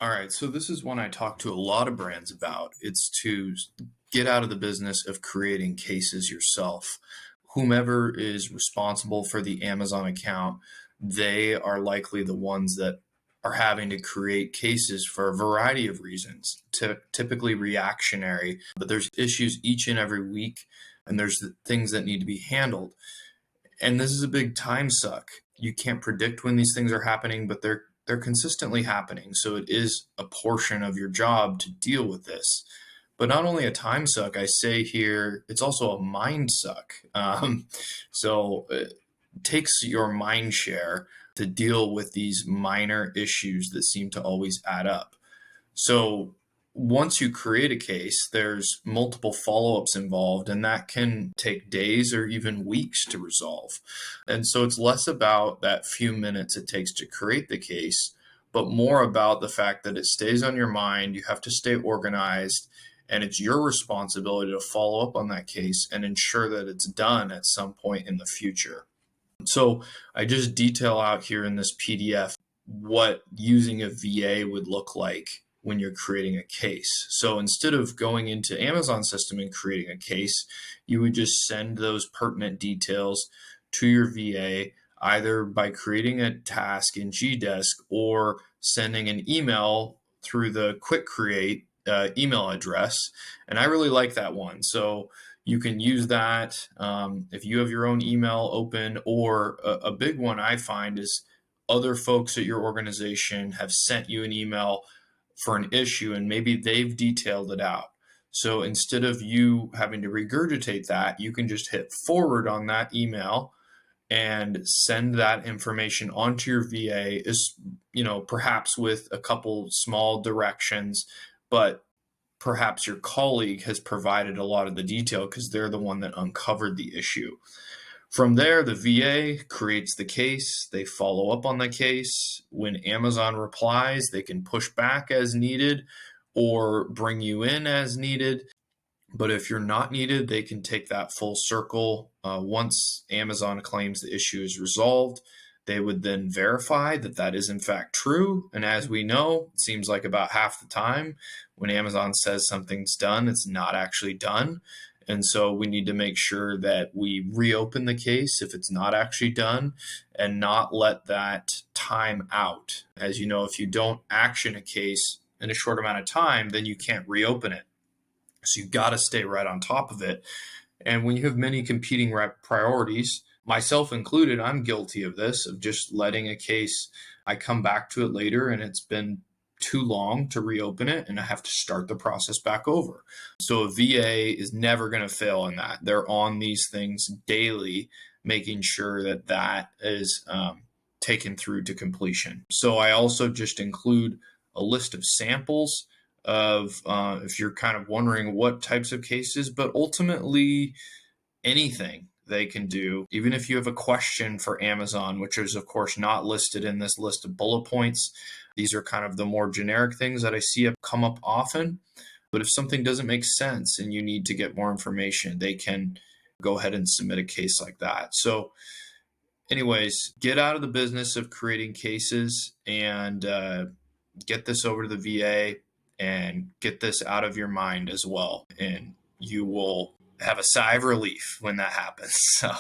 All right, so this is one I talk to a lot of brands about. It's to get out of the business of creating cases yourself. Whomever is responsible for the Amazon account, they are likely the ones that are having to create cases for a variety of reasons, typically reactionary, but there's issues each and every week, and there's things that need to be handled. And this is a big time suck. You can't predict when these things are happening, but they're consistently happening. So it is a portion of your job to deal with this. But not only a time suck, I say here, it's also a mind suck. So it takes your mind share to deal with these minor issues that seem to always add up. So once you create a case, there's multiple follow-ups involved, and that can take days or even weeks to resolve. And so it's less about that few minutes it takes to create the case, but more about the fact that it stays on your mind. You have to stay organized, and it's your responsibility to follow up on that case and ensure that it's done at some point in the future. So I just detail out here in this PDF what using a VA would look like when you're creating a case. So instead of going into Amazon system and creating a case, you would just send those pertinent details to your VA, either by creating a task in Gdesk or sending an email through the Quick Create email address. And I really like that one. So you can use that if you have your own email open, or a big one I find is other folks at your organization have sent you an email for an issue and maybe they've detailed it out. So instead of you having to regurgitate that, you can just hit forward on that email and send that information onto your VA, is, perhaps with a couple small directions, but perhaps your colleague has provided a lot of the detail because they're the one that uncovered the issue. From there, the VA creates the case. They follow up on the case. When Amazon replies, they can push back as needed or bring you in as needed. But if you're not needed, they can take that full circle. Once Amazon claims the issue is resolved, they would then verify that that is in fact true. And as we know, it seems like about half the time when Amazon says something's done, it's not actually done. And so we need to make sure that we reopen the case if it's not actually done and not let that time out. As you know, if you don't action a case in a short amount of time, then you can't reopen it. So you've got to stay right on top of it. And when you have many competing priorities, myself included, I'm guilty of this, of just letting a case, I come back to it later and it's been too long to reopen it and I have to start the process back over. So a VA is never going to fail in that. They're on these things daily, making sure that that is taken through to completion. So I also just include a list of samples of if you're kind of wondering what types of cases, but ultimately anything they can do. Even if you have a question for Amazon, which is of course not listed in this list of bullet points, these are kind of the more generic things that I see come up often. But if something doesn't make sense and you need to get more information, they can go ahead and submit a case like that. So anyways, get out of the business of creating cases and get this over to the VA and get this out of your mind as well. And you will have a sigh of relief when that happens. So